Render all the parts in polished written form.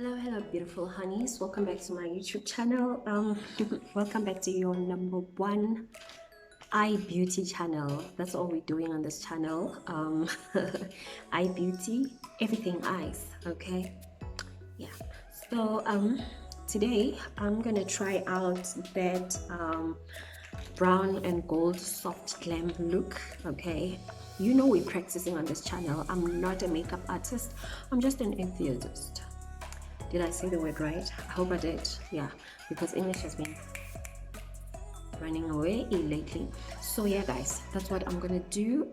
Hello beautiful honeys, welcome back to my YouTube channel. Welcome back to your #1 eye beauty channel. That's all we're doing on this channel. Eye beauty, everything eyes. Okay, yeah. So today I'm gonna try out that brown and gold soft glam look. Okay, you know we're practicing on this channel. I'm not a makeup artist, I'm just an enthusiast. Did I say the word right? I hope I did. Yeah, because English has been running away lately. So yeah guys, that's what I'm gonna do.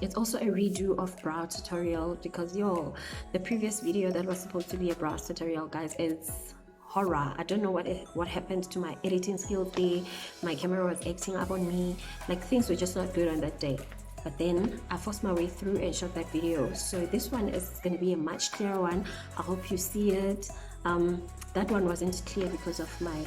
It's also a redo of brow tutorial because the previous video that was supposed to be a brow tutorial, guys, is horror. I don't know what happened to my editing skills there. My camera was acting up on me, like things were just not good on that day. But then I forced my way through and shot that video. So this one is going to be a much clearer one. I hope you see it. That one wasn't clear because of my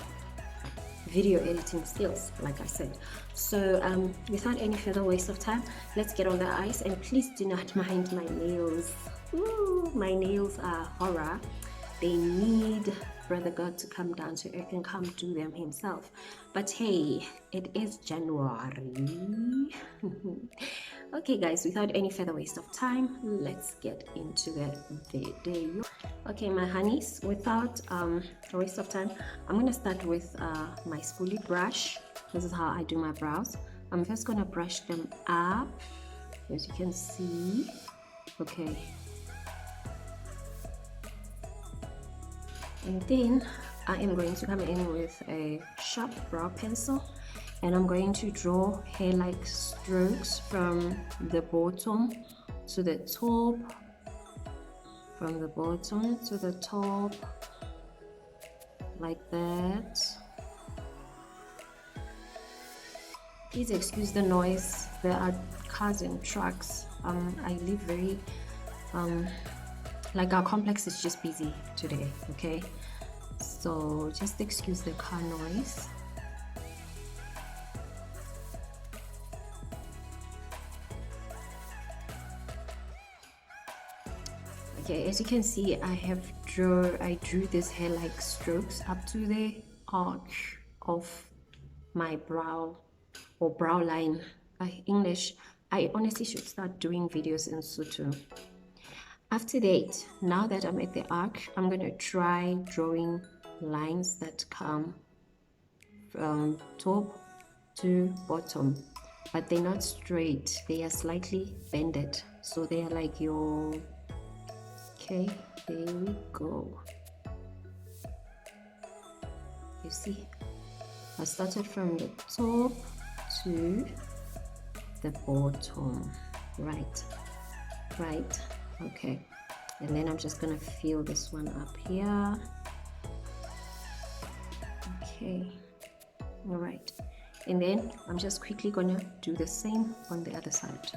video editing skills, like I said. So without any further waste of time, let's get on the eyes. And please do not mind my nails. Ooh, my nails are horror. They need Brother God to come down to earth and come do them himself. But hey, it is January. Okay guys, without any further waste of time, let's get into the video. Okay my honeys, without a waste of time, I'm gonna start with my spoolie brush. This is how I do my brows. I'm just gonna brush them up, as you can see. Okay, and then I am going to come in with a sharp brow pencil, and I'm going to draw hair-like strokes from the bottom to the top, from the bottom to the top, like that. Please excuse the noise, there are cars and trucks. I live very like our complex is just busy today, okay? So just excuse the car noise. Okay, as you can see, I drew this hair-like strokes up to the arch of my brow, or brow line. English, I honestly should start doing videos in Sotho. After that, now that I'm at the arc, I'm going to try drawing lines that come from top to bottom, but they're not straight, they are slightly bended, so they are like your... Okay, there we go. You see, I started from the top to the bottom. Right, okay, and then I'm just gonna fill this one up here. Okay, all right, and then I'm just quickly gonna do the same on the other side.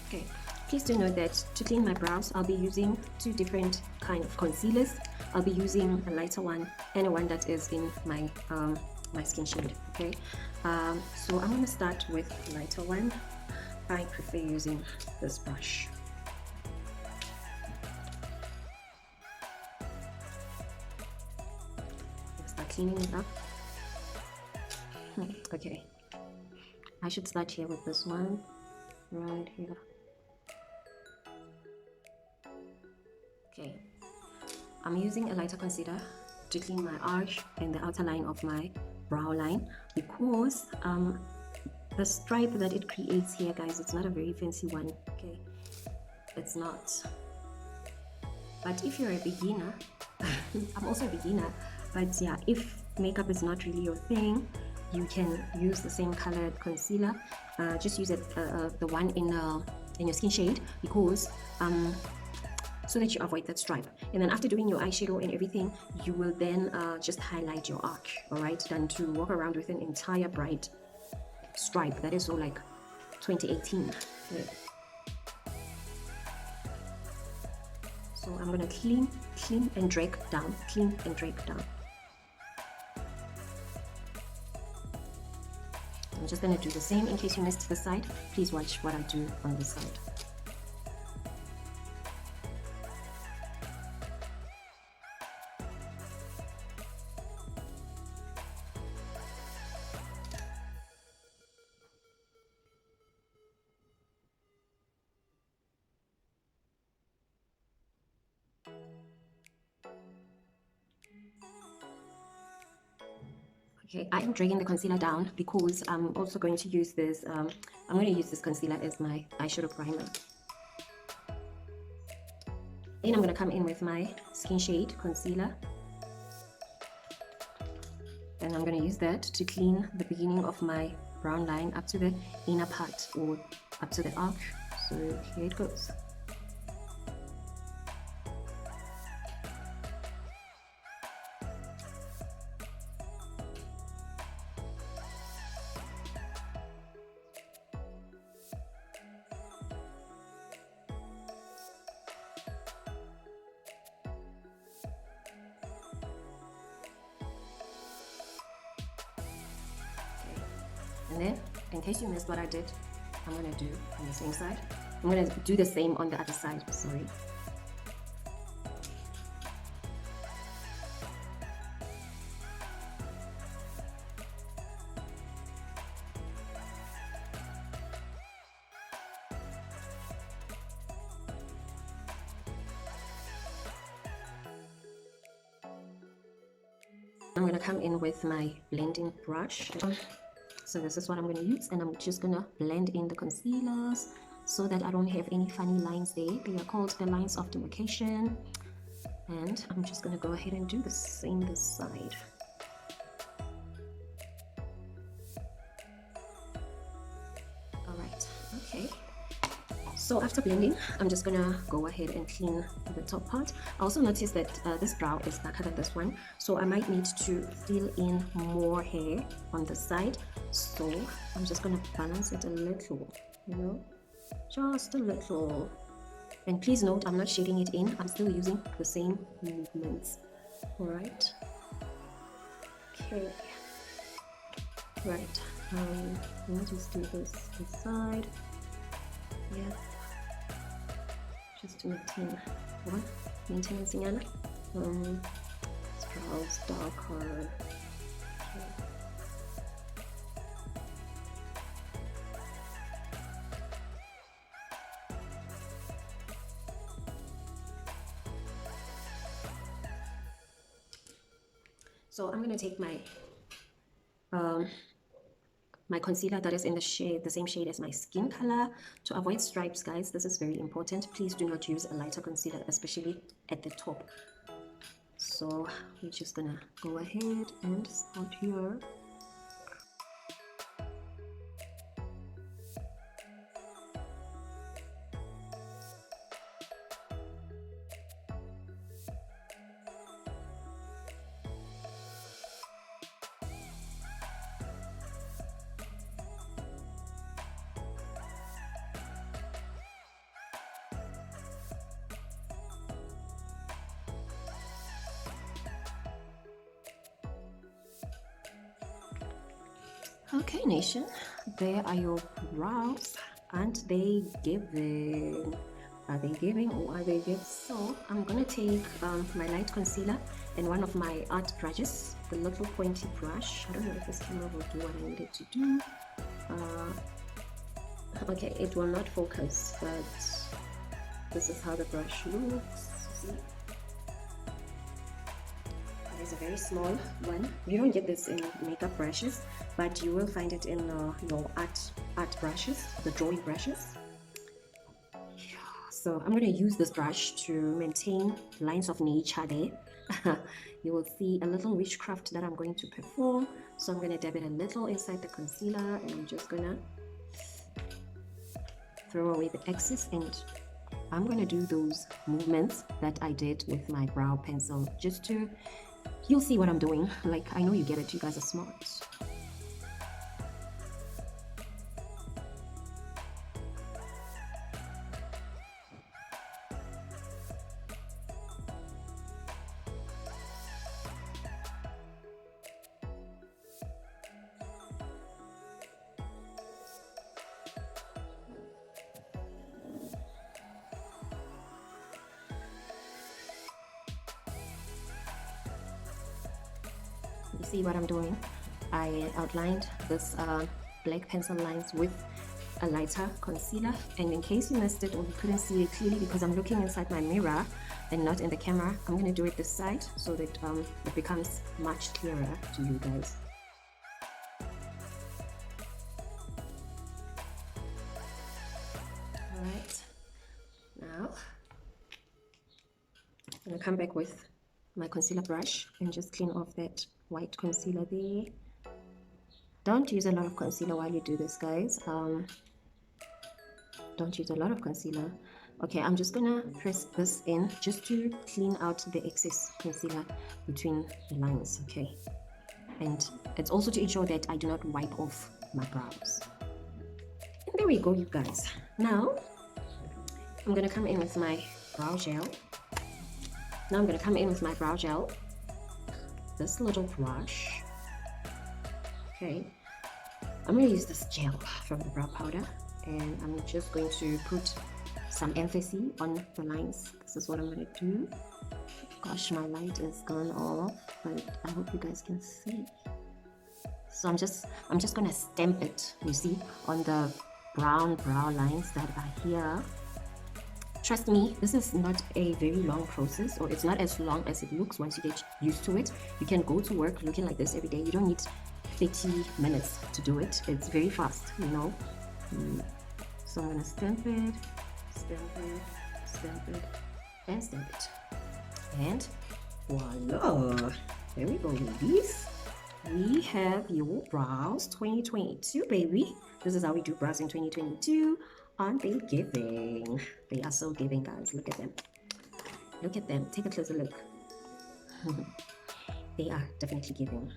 Okay, please do note that to clean my brows, I'll be using two different kind of concealers. I'll be using a lighter one and a one that is in my my skin shade. Okay, so I'm gonna start with the lighter one. I prefer using this brush. Start cleaning it up. Okay, I should start here with this one right here. Okay, I'm using a lighter concealer to clean my arch and the outer line of my brow line, because the stripe that it creates here, guys, it's not a very fancy one. Okay, it's not. But if you're a beginner, I'm also a beginner, but yeah, if makeup is not really your thing, you can use the same colored concealer. Just use it, the one in your skin shade, because so that you avoid that stripe. And then after doing your eyeshadow and everything, you will then just highlight your arch, all right, than to walk around with an entire bright stripe. That is so like 2018. Yeah. So I'm gonna clean and drag down, clean and drag down. I'm just going to do the same. In case you missed the side, please watch what I do on the side. Okay, I am dragging the concealer down because I'm also going to use this, I'm going to use this concealer as my eyeshadow primer. Then I'm going to come in with my Skin Shade concealer. And I'm going to use that to clean the beginning of my brown line up to the inner part or up to the arch. So here it goes. And then, in case you missed what I did, I'm going to do on the same side. I'm going to do the same on the other side, sorry. I'm going to come in with my blending brush. So this is what I'm going to use, and I'm just going to blend in the concealers so that I don't have any funny lines there. They are called the lines of demarcation. And I'm just going to go ahead and do the same this side. Alright, okay. So after blending, I'm just gonna go ahead and clean the top part. I also noticed that this brow is darker than this one, so I might need to fill in more hair on the side. So I'm just gonna balance it a little, you know, just a little. And please note, I'm not shading it in. I'm still using the same movements. All right. Okay. Right. Let me just do this side. Yeah. Just to maintain what? Maintenance in brows darker. Okay. So I'm gonna take my my concealer that is in the shade, the same shade as my skin color. To avoid stripes, guys, this is very important. Please do not use a lighter concealer, especially at the top. So we're just gonna go ahead and start here. Okay, nation, there are your brows. Aren't they giving? Are they giving or are they giving? So I'm gonna take my light concealer and one of my art brushes, the little pointy brush. I don't know if this camera will do what I need it to do. Okay, it will not focus, but this is how the brush looks. See? It's a very small one. You don't get this in makeup brushes, but you will find it in your art brushes, the drawing brushes. So I'm going to use this brush to maintain lines of nature there. You will see a little witchcraft that I'm going to perform. So I'm going to dab it a little inside the concealer, and I'm just going to throw away the excess, and I'm going to do those movements that I did with my brow pencil, just to, you'll see what I'm doing. Like, I know you get it, you guys are smart. see what I'm doing? I outlined this black pencil lines with a lighter concealer, and in case you missed it or you couldn't see it clearly because I'm looking inside my mirror and not in the camera, I'm going to do it this side so that it becomes much clearer to you guys. Alright, now I'm going to come back with my concealer brush and just clean off that white concealer there. Don't use a lot of concealer while you do this, guys. Don't use a lot of concealer. Okay, I'm just gonna press this in just to clean out the excess concealer between the lines, okay? And it's also to ensure that I do not wipe off my brows. And there we go, you guys. Now, I'm gonna come in with my brow gel. This little brush. Okay, I'm gonna use this gel from the brow powder, and I'm just going to put some emphasis on the lines. This is what I'm gonna do. Gosh, my light is gone off, but I hope you guys can see. So I'm just gonna stamp it, you see, on the brown brow lines that are here. Trust me, this is not a very long process, or it's not as long as it looks once you get used to it. You can go to work looking like this every day. You don't need 30 minutes to do it. It's very fast, you know. So I'm gonna stamp it, and stamp it, and voila! There we go, ladies. We have your brows 2022, baby. This is how we do brows in 2022. Aren't they giving? They are so giving, guys. Look at them. Look at them. Take a closer look. They are definitely giving.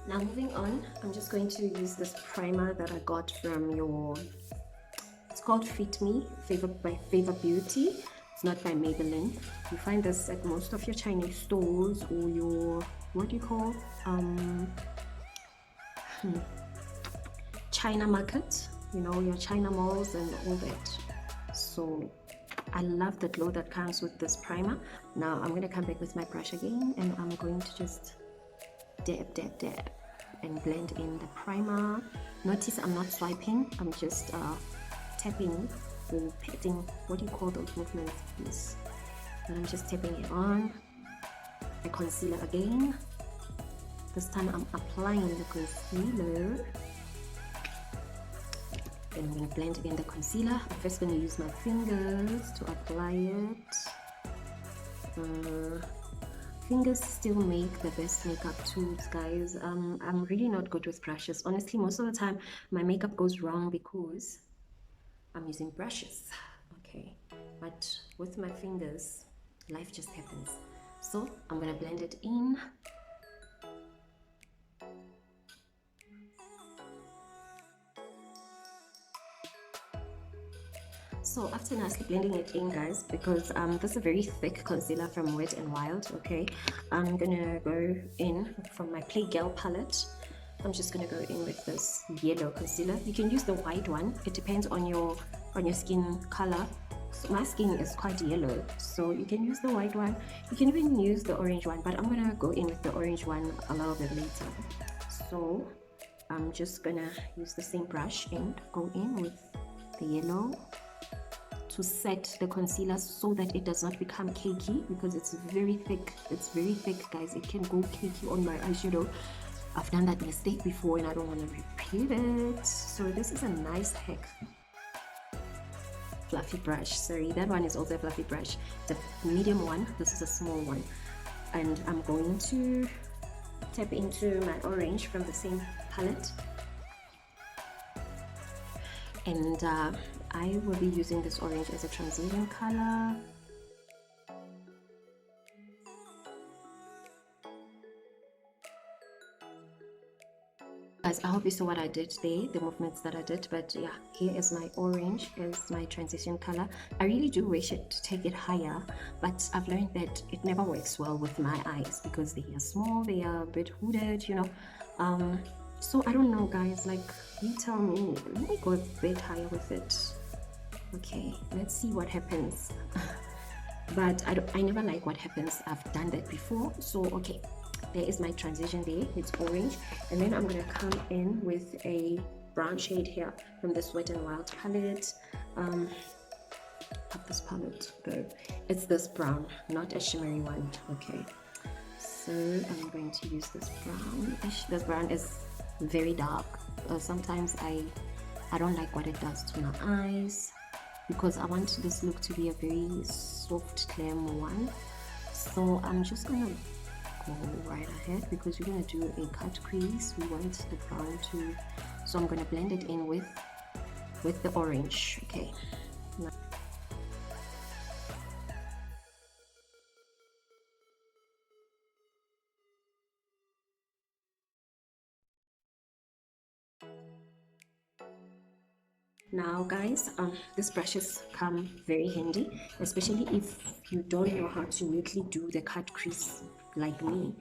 Now moving on, I'm just going to use this primer that I got from it's called Fit Me, by Favor Beauty. It's not by Maybelline. You find this at most of your Chinese stores or your, what do you call, China market, you know, your China malls and all that. So I love the glow that comes with this primer. Now I'm going to come back with my brush again, and I'm going to just dab and blend in the primer. Notice I'm not swiping, I'm just tapping or patting. What do you call those movements, please? And I'm just tapping it on. The concealer again. This time I'm applying the concealer. Then I'm going to blend in the concealer. I'm first going to use my fingers to apply it. Fingers still make the best makeup tools, guys. I'm really not good with brushes. Honestly, most of the time my makeup goes wrong because I'm using brushes. Okay, but with my fingers, life just happens. So I'm gonna blend it in. So after nicely blending it in, guys, because this is a very thick concealer from Wet n Wild, okay, I'm gonna go in from my Playgirl palette. I'm just gonna go in with this yellow concealer. You can use the white one. It depends on your skin color. So my skin is quite yellow, so you can use the white one. You can even use the orange one, but I'm gonna go in with the orange one a little bit later. So I'm just gonna use the same brush and go in with the yellow to set the concealer so that it does not become cakey, because it's very thick. It's very thick, guys. It can go cakey on my eyeshadow. I've done that mistake before and I don't want to repeat it. So this is a nice hack. Fluffy brush, sorry, that one is also a fluffy brush. The medium one, this is a small one. And I'm going to tap into my orange from the same palette. And I will be using this orange as a transition color. Guys, I hope you saw what I did there, the movements that I did. But yeah, here is my orange as my transition color. I really do wish it to take it higher, but I've learned that it never works well with my eyes because they are small, they are a bit hooded, you know. So I don't know, guys, like, you tell me. Let me go a bit higher with it. Okay, let's see what happens. But I never like what happens. I've done that before. So okay, There is my transition there, it's orange. And then I'm going to come in with a brown shade here from this Wet n Wild palette. Up this palette though, it's this brown, not a shimmery one. Okay, so I'm going to use this brown. This brown is very dark. Sometimes I don't like what it does to my eyes, because I want this look to be a very soft glam one. So I'm just gonna go right ahead, because we're gonna do a cut crease. We want the brown to, so I'm gonna blend it in with the orange. Okay. Now guys, these brushes come very handy, especially if you don't know how to neatly do the cut crease like me.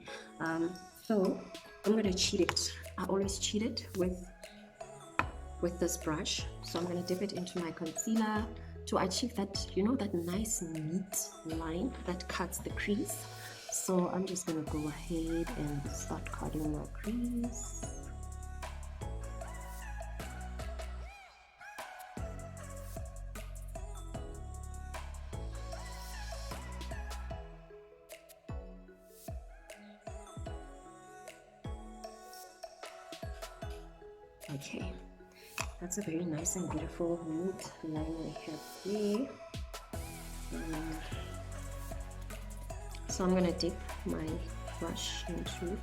So I'm gonna cheat it. I always cheat it with this brush. So I'm gonna dip it into my concealer to achieve that, you know, that nice neat line that cuts the crease. So I'm just gonna go ahead and start cutting my crease. Okay, that's a very nice and beautiful neat line we have there. So I'm gonna dip my brush into,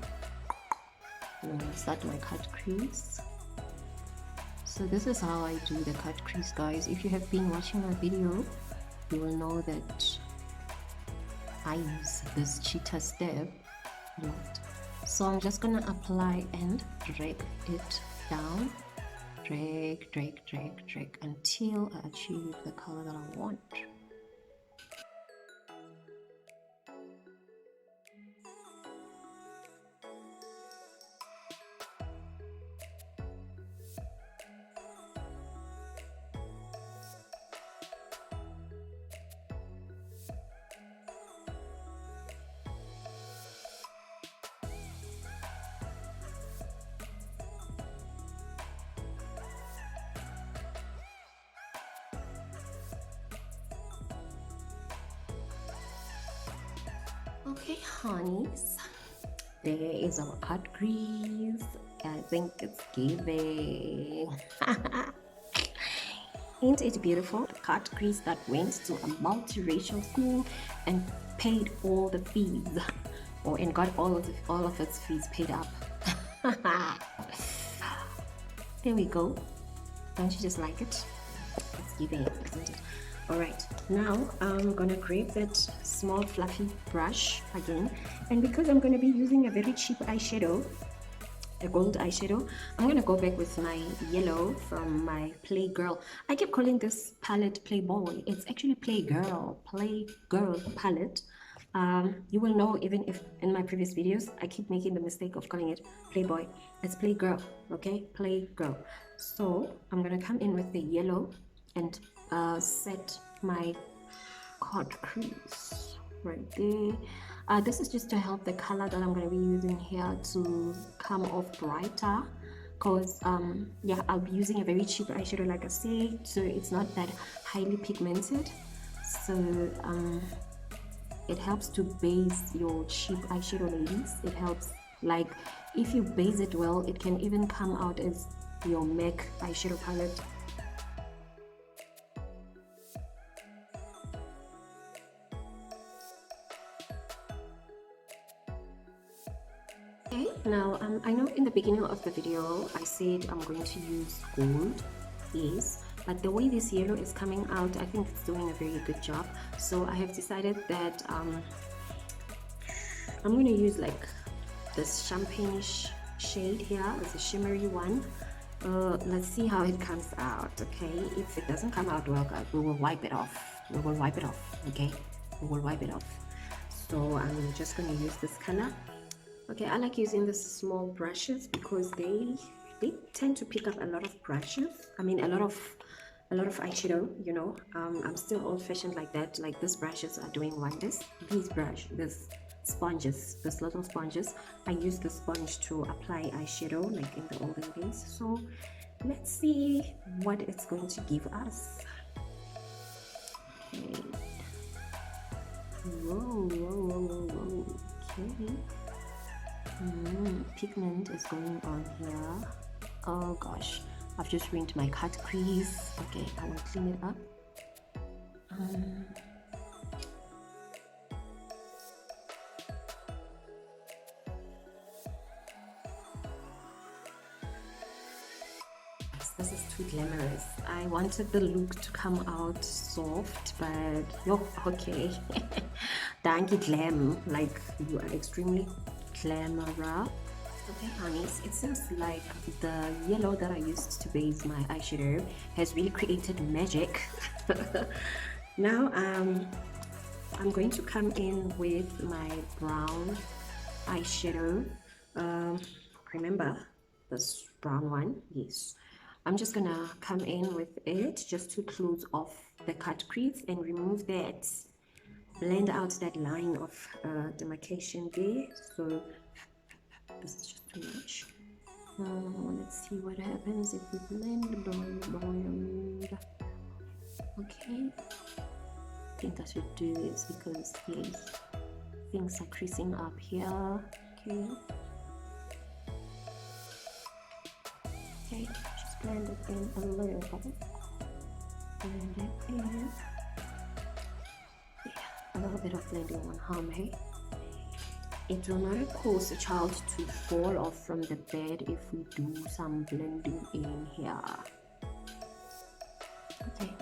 and I'm gonna start my cut crease. So this is how I do the cut crease, guys. If you have been watching my video, you will know that I use this cheetah step a lot. So I'm just gonna apply and drag it down, drag until I achieve the color that I want. Okay, honeys, there is our cut crease. I think it's giving. Ain't it beautiful? The cut crease that went to a multiracial school and paid all the fees, and got all of its fees paid up. There we go. Don't you just like it? It's giving, isn't it? Alright, now I'm gonna grab that small fluffy brush again, and because I'm gonna be using a very cheap eyeshadow, a gold eyeshadow, I'm gonna go back with my yellow from my Playgirl. I keep calling this palette Playboy. It's actually Playgirl palette. You will know, even if in my previous videos I keep making the mistake of calling it Playboy. It's Playgirl, okay? Playgirl. So I'm gonna come in with the yellow and set my cut crease right there. This is just to help the color that I'm going to be using here to come off brighter, because yeah, I'll be using a very cheap eyeshadow, like I said, so it's not that highly pigmented. So it helps to base your cheap eyeshadow, ladies. It helps, like, if you base it well, it can even come out as your MAC eyeshadow palette. Okay, now I know in the beginning of the video I said I'm going to use gold, yes, but the way this yellow is coming out, I think it's doing a very good job. So I have decided that I'm going to use like this champagne-ish shade here as a shimmery one. Let's see how it comes out. Okay, if it doesn't come out well, we will wipe it off. We will wipe it off. Okay, we will wipe it off. So I'm just going to use this color. Okay, I like using the small brushes because they tend to pick up a lot of brushes. I mean, a lot of eyeshadow, you know. I'm still old-fashioned like that. Like, these brushes are doing wonders. This sponges, this little sponges. I use the sponge to apply eyeshadow like in the olden days. So let's see what it's going to give us. Okay. Whoa. Okay. Pigment is going on here. Oh gosh, I've just ruined my cut crease. Okay, I will clean it up. This is too glamorous. I wanted the look to come out soft, but okay. Thank you, glam. Like, you are extremely glamorous. Okay, honeys, it seems like the yellow that I used to base my eyeshadow has really created magic. Now, I'm going to come in with my brown eyeshadow. Remember this brown one? Yes. I'm just gonna come in with it just to close off the cut crease and remove that, blend out that line of demarcation there. So this is just too much. Let's see what happens if we blend. Okay, I think I should do this because yes, things are creasing up here. Okay, just blend it in a little bit. Blend it in. Yeah, a little bit of blending won't harm, hey? It will not cause a child to fall off from the bed if we do some blending in here. Okay.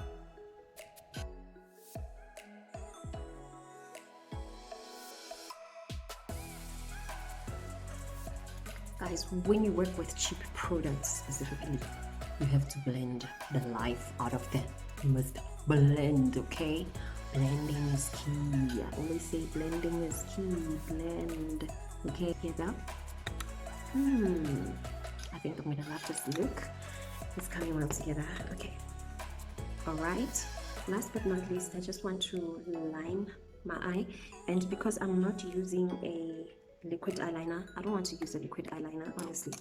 Guys, when you work with cheap products specifically, you have to blend the life out of them. You must blend, okay? Blending is key. I always say blending is key. Blend. Okay, together. I think I'm gonna love this look. It's coming well together. Okay. Alright. Last but not least, I just want to line my eye. And because I'm not using a liquid eyeliner, I don't want to use a liquid eyeliner, honestly.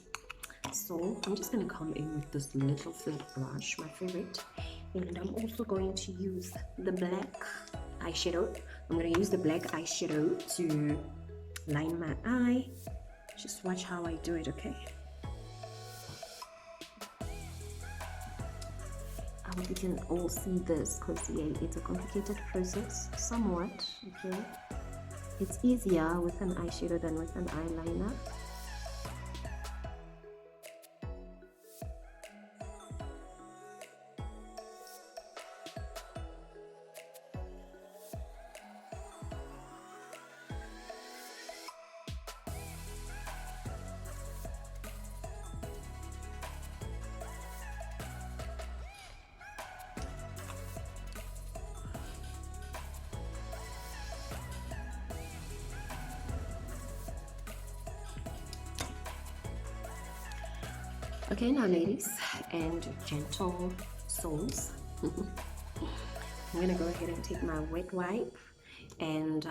So I'm just gonna come in with this little flat brush, my favorite. And I'm also going to use the black eyeshadow. I'm going to use the black eyeshadow to line my eye. Just watch how I do it, okay? I hope you can all see this because yeah, it's a complicated process, somewhat, okay? It's easier with an eyeshadow than with an eyeliner. Okay, now ladies and gentle souls, I'm gonna go ahead and take my wet wipe and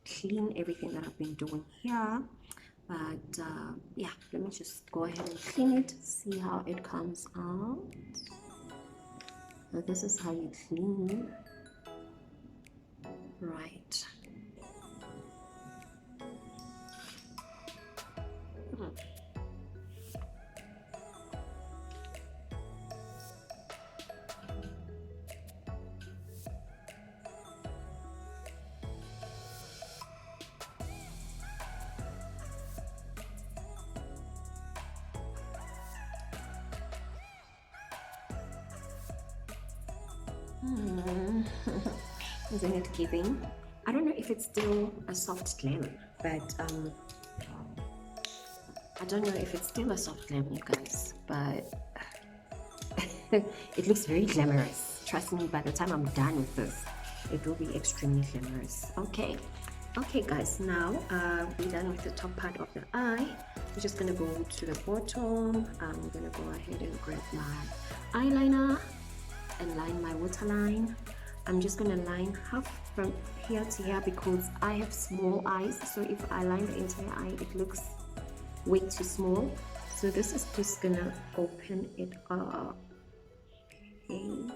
clean everything that I've been doing here. But yeah, let me just go ahead and clean it, see how it comes out. Now this is how you clean, right? Isn't it giving? I don't know if it's still a soft glam, but I don't know if it's still a soft glam, you guys, but it looks very glamorous. Trust me, by the time I'm done with this, it will be extremely glamorous. Okay, guys, now we're done with the top part of the eye. We're just gonna go to the bottom. I'm gonna go ahead and grab my eyeliner and line my waterline. I'm just gonna line half from here to here because I have small eyes, so if I line the entire eye it looks way too small. So this is just gonna open it up. Okay.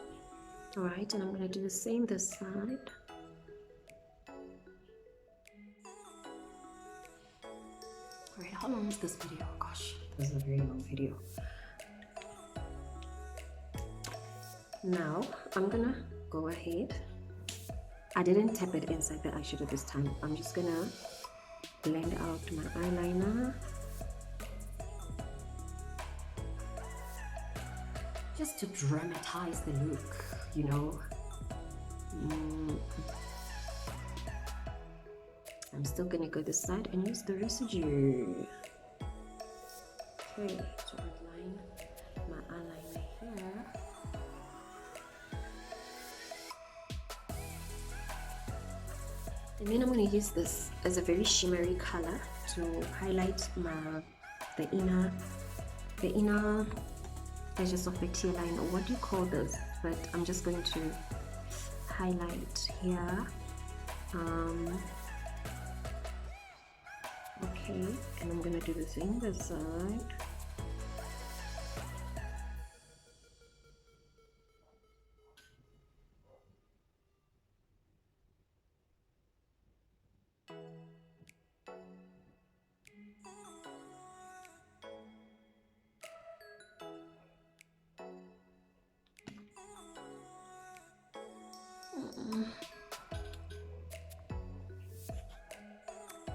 Alright, and I'm gonna do the same this side. Alright, how long is this video? Gosh, this is a very long video. Now I'm gonna go ahead. I didn't tap it inside the eyeshadow this time. I'm just gonna blend out my eyeliner. Just to dramatize the look, you know. I'm still gonna go this side and use the residue. Okay, to outline my eyeliner here. And then I'm going to use this as a very shimmery color to highlight the inner edges of the tearline, or what do you call this? But I'm just going to highlight here. Okay, and I'm going to do the same this side.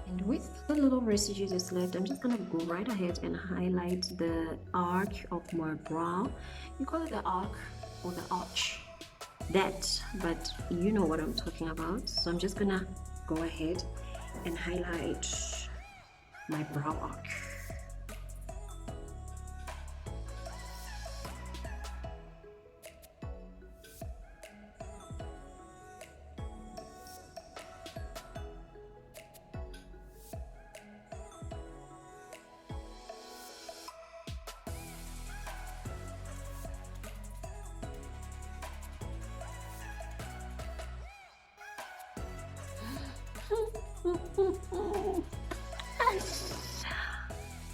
And with the little residue that's left, I'm just gonna go right ahead and highlight the arc of my brow. You call it the arc or the arch, but you know what I'm talking about. So I'm just gonna go ahead and highlight my brow arc.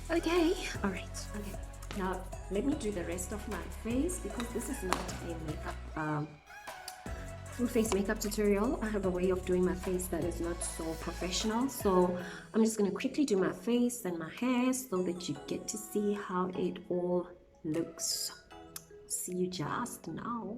Okay, all right, okay. Now let me do the rest of my face because this is not a makeup full face makeup tutorial. I have a way of doing my face that is not so professional, so I'm just going to quickly do my face and my hair so that you get to see how it all looks. See you just now.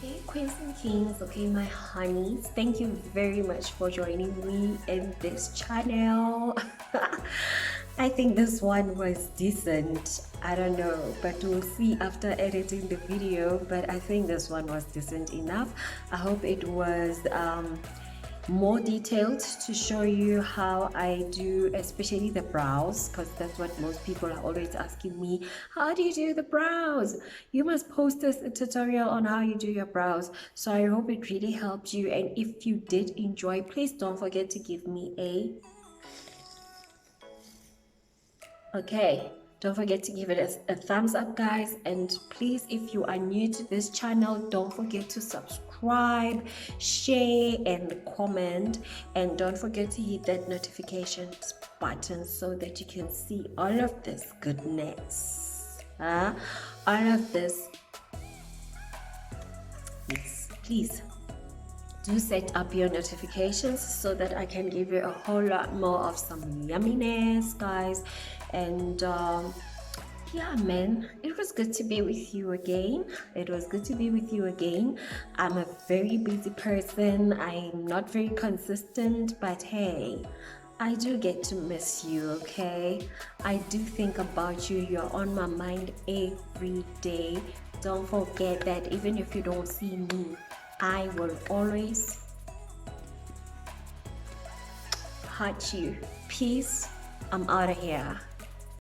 Okay, queens and kings, okay, my honeys, thank you very much for joining me in this channel. I think this one was decent. I don't know, but we'll see after editing the video, but I think this one was decent enough. I hope it was more detailed to show you how I do, especially the brows, because that's what most people are always asking me. How do you do the brows? You must post a tutorial on how you do your brows. So I hope it really helped you, and if you did enjoy, please don't forget to give me don't forget to give it a thumbs up, guys, and please, if you are new to this channel, don't forget to subscribe, share, and comment, and don't forget to hit that notifications button so that you can see all of this goodness, all of this. Yes, please do set up your notifications so that I can give you a whole lot more of some yumminess, guys. And yeah, man, it was good to be with you again. It was good to be with you again. I'm a very busy person. I'm not very consistent, but hey, I do get to miss you, okay? I do think about you. You're on my mind every day. Don't forget that even if you don't see me, I will always heart you. Peace. I'm out of here.